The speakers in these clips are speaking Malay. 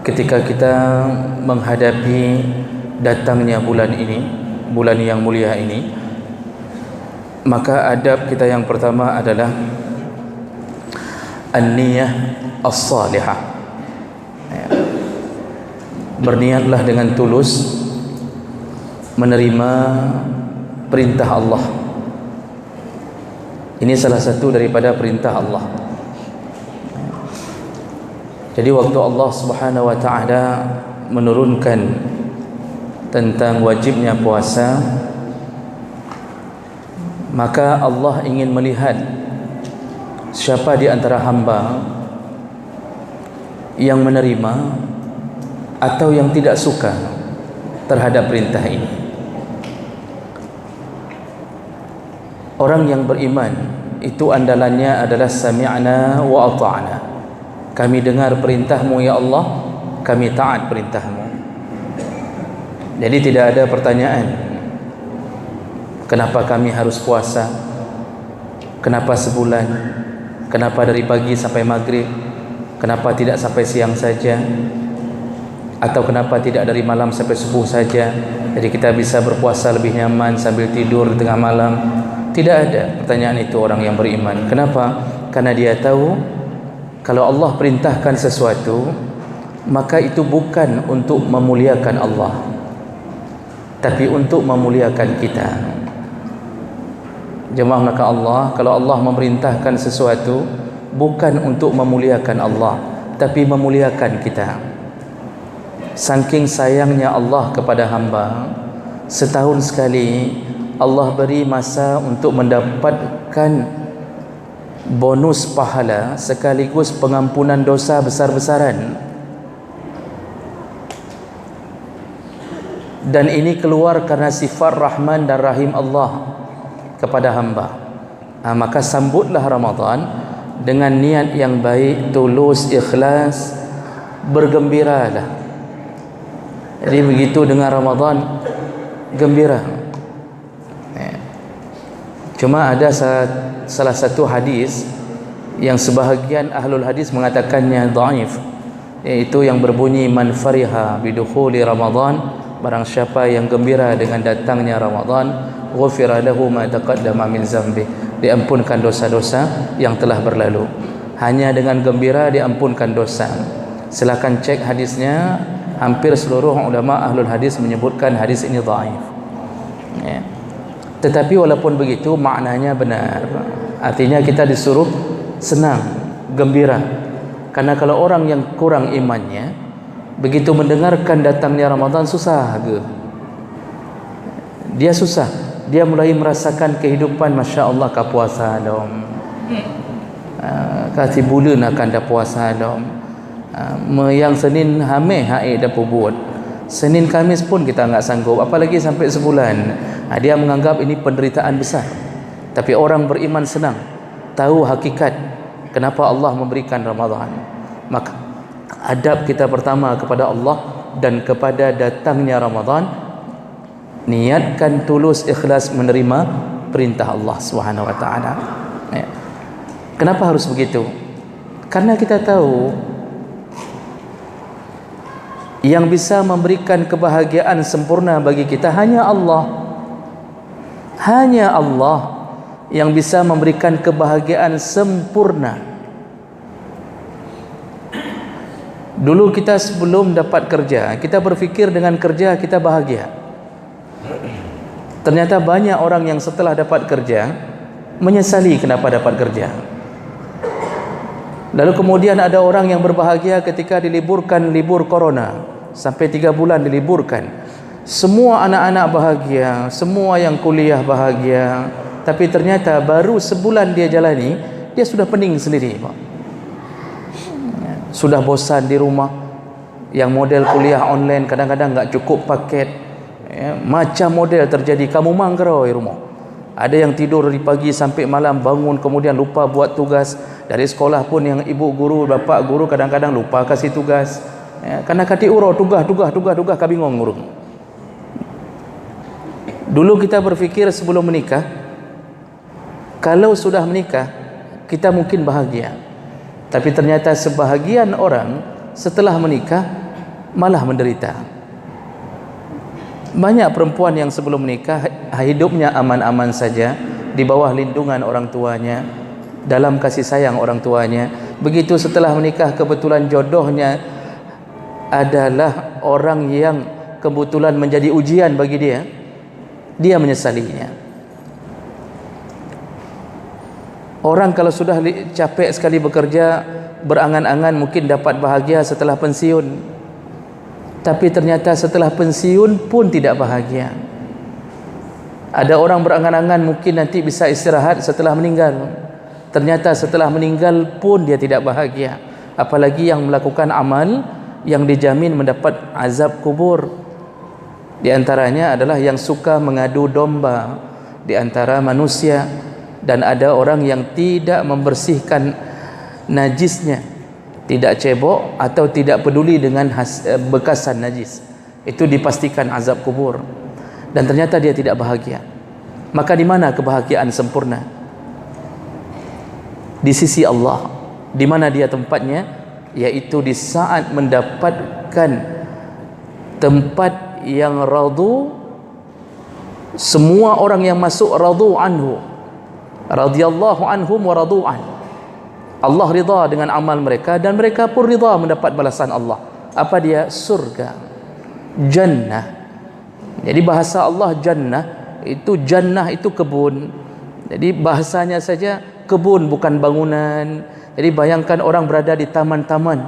ketika kita menghadapi datangnya bulan ini, bulan yang mulia ini, maka adab kita yang pertama adalah an-niyah as-salihah. Berniatlah dengan tulus menerima perintah Allah. Ini salah satu daripada perintah Allah. Jadi waktu Allah Subhanahu wa taala menurunkan tentang wajibnya puasa, maka Allah ingin melihat siapa di antara hamba yang menerima atau yang tidak suka terhadap perintah ini. Orang yang beriman itu andalannya adalah sami'na wa ata'na. Kami dengar perintahmu ya Allah, kami taat perintahmu. Jadi tidak ada pertanyaan kenapa kami harus puasa, kenapa sebulan, kenapa dari pagi sampai maghrib, kenapa tidak sampai siang saja, atau kenapa tidak dari malam sampai subuh saja, jadi kita bisa berpuasa lebih nyaman sambil tidur di tengah malam. Tidak ada pertanyaan itu orang yang beriman. Kenapa? Karena dia tahu kalau Allah perintahkan sesuatu, maka itu bukan untuk memuliakan Allah, tapi untuk memuliakan kita. Jemaah maka Allah, kalau Allah memerintahkan sesuatu, bukan untuk memuliakan Allah, tapi memuliakan kita. Saking sayangnya Allah kepada hamba, setahun sekali Allah beri masa untuk mendapatkan bonus pahala sekaligus pengampunan dosa besar-besaran. Dan ini keluar karena sifat Rahman dan Rahim Allah kepada hamba. Maka sambutlah Ramadan dengan niat yang baik, tulus, ikhlas, bergembiralah. Jadi begitu dengan Ramadan, gembira. Cuma ada salah satu hadis yang sebahagian ahlul hadis mengatakannya dhaif, yaitu yang berbunyi man fariha bidukhuli Ramadan, barang siapa yang gembira dengan datangnya Ramadan, ghufira lahu ma taqaddama min zambi, diampunkan dosa-dosa yang telah berlalu. Hanya dengan gembira diampunkan dosa. Silakan cek hadisnya. Hampir seluruh ulama ahlul hadis menyebutkan hadis ini dhaif. Tetapi walaupun begitu maknanya benar. Artinya kita disuruh senang, gembira. Karena kalau orang yang kurang imannya, begitu mendengarkan datangnya Ramadan susah ke? Dia susah. Dia mulai merasakan kehidupan, Masya Allah, ka puasa dom. Kasih bulan akan dah puasa dom. Yang Senin hamil haid dah buat. Senin Kamis pun kita enggak sanggup, apalagi sampai sebulan. Dia menganggap ini penderitaan besar. Tapi orang beriman senang, tahu hakikat kenapa Allah memberikan Ramadan. Maka adab kita pertama kepada Allah dan kepada datangnya Ramadan, niatkan tulus ikhlas menerima perintah Allah Subhanahu wa taala. Kenapa harus begitu? Karena kita tahu yang bisa memberikan kebahagiaan sempurna bagi kita hanya Allah. Hanya Allah yang bisa memberikan kebahagiaan sempurna. Dulu kita sebelum dapat kerja, kita berfikir dengan kerja kita bahagia. Ternyata banyak orang yang setelah dapat kerja menyesali kenapa dapat kerja. Lalu kemudian ada orang yang berbahagia ketika diliburkan libur corona, sampai 3 bulan diliburkan. Semua anak-anak bahagia, semua yang kuliah bahagia. Tapi ternyata baru sebulan dia jalani, dia sudah pening sendiri, Pak. Sudah bosan di rumah. Yang model kuliah online kadang-kadang enggak cukup paket. Macam model terjadi kamu mangkero di rumah. Ada yang tidur dari pagi sampai malam, bangun kemudian lupa buat tugas. Dari sekolah pun yang ibu guru, bapak guru kadang-kadang lupa kasih tugas. Karena kati uro tugas kami bingung ngurung. Dulu kita berfikir sebelum menikah, kalau sudah menikah kita mungkin bahagia. Tapi ternyata sebahagian orang setelah menikah malah menderita. Banyak perempuan yang sebelum menikah hidupnya aman-aman saja di bawah lindungan orang tuanya, dalam kasih sayang orang tuanya. Begitu setelah menikah kebetulan jodohnya adalah orang yang kebetulan menjadi ujian bagi dia, dia menyesalinya. Orang kalau sudah capek sekali bekerja, berangan-angan mungkin dapat bahagia setelah pensiun, tapi ternyata setelah pensiun pun tidak bahagia. Ada orang berangan-angan mungkin nanti bisa istirahat setelah meninggal, ternyata setelah meninggal pun dia tidak bahagia. Apalagi yang melakukan amal yang dijamin mendapat azab kubur. Di antaranya adalah yang suka mengadu domba di antara manusia, dan ada orang yang tidak membersihkan najisnya, tidak cebok atau tidak peduli dengan bekasan najis, itu dipastikan azab kubur, dan ternyata dia tidak bahagia. Maka di mana kebahagiaan sempurna? Di sisi Allah. Di mana dia tempatnya? Yaitu di saat mendapatkan tempat yang radu, semua orang yang masuk radu anhu, radhiyallahu anhum wa radu an. Allah ridha dengan amal mereka dan mereka pun ridha mendapat balasan Allah. Apa dia? Surga, jannah. Jadi bahasa Allah jannah itu kebun. Jadi bahasanya saja kebun, bukan bangunan. Jadi bayangkan orang berada di taman-taman,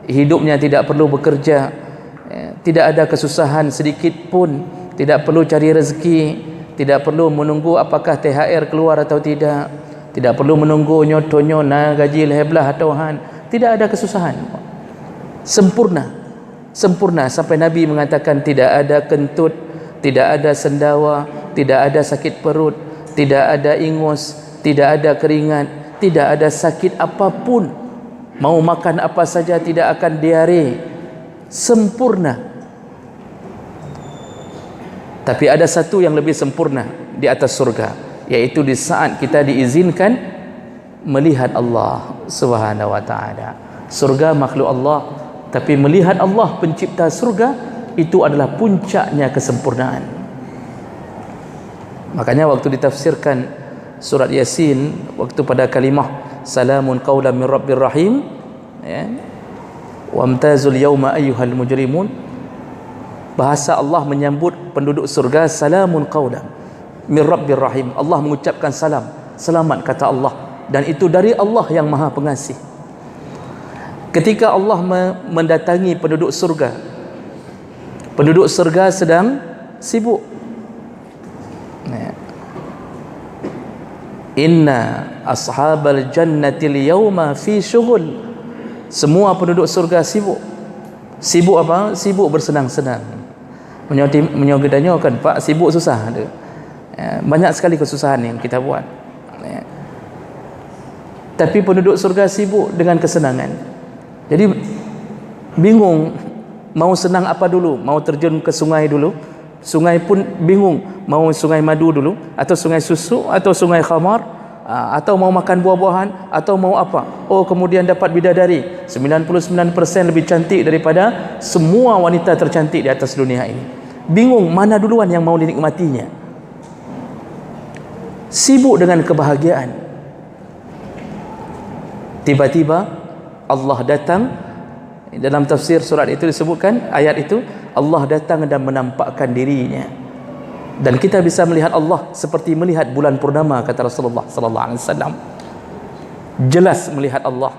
hidupnya tidak perlu bekerja, tidak ada kesusahan sedikit pun, tidak perlu cari rezeki, tidak perlu menunggu apakah THR keluar atau tidak, tidak perlu menunggu nyotonyo na gaji leheblah atau han, tidak ada kesusahan. Sempurna sampai Nabi mengatakan tidak ada kentut, tidak ada sendawa, tidak ada sakit perut, tidak ada ingus, tidak ada keringat, tidak ada sakit apapun. Mau makan apa saja tidak akan diare. Sempurna. Tapi ada satu yang lebih sempurna di atas surga, yaitu di saat kita diizinkan melihat Allah Subhanahu wa taala. Surga makhluk Allah, tapi melihat Allah pencipta surga itu adalah puncaknya kesempurnaan. Makanya waktu ditafsirkan surat Yasin, waktu pada kalimah salamun qaulan min rabbir rahim, ya, wamtazul yauma ayyuhal mujrimun, bahasa Allah menyambut penduduk surga salamun qaulan min rabbir rahim. Allah mengucapkan salam, selamat kata Allah, dan itu dari Allah yang Maha Pengasih. Ketika Allah mendatangi penduduk surga sedang sibuk. Inna ashabal jannati al-yawma fi syughul. Semua penduduk surga sibuk. Sibuk apa? Sibuk bersenang-senang. Menyogedanya kan, Pak, sibuk susah ada. Banyak sekali kesusahan yang kita buat. Tapi penduduk surga sibuk dengan kesenangan. Jadi bingung mau senang apa dulu, mau terjun ke sungai dulu. Sungai pun bingung, mau sungai madu dulu, atau sungai susu, atau sungai khamar, atau mau makan buah-buahan, atau mau apa. Oh, kemudian dapat bidadari 99% lebih cantik daripada semua wanita tercantik di atas dunia ini. Bingung mana duluan yang mau dinikmatinya. Sibuk dengan kebahagiaan. Tiba-tiba Allah datang. Dalam tafsir surat itu disebutkan, ayat itu, Allah datang dan menampakkan dirinya, dan kita bisa melihat Allah seperti melihat bulan purnama, kata Rasulullah sallallahu alaihi wasallam. Jelas melihat Allah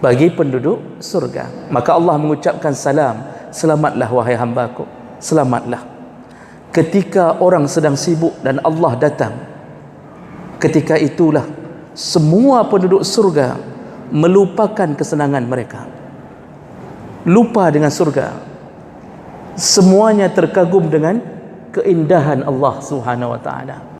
bagi penduduk surga. Maka Allah mengucapkan salam, selamatlah wahai hambaku, selamatlah. Ketika orang sedang sibuk dan Allah datang, ketika itulah semua penduduk surga melupakan kesenangan mereka, lupa dengan surga, semuanya terkagum dengan keindahan Allah Subhanahu wa taala.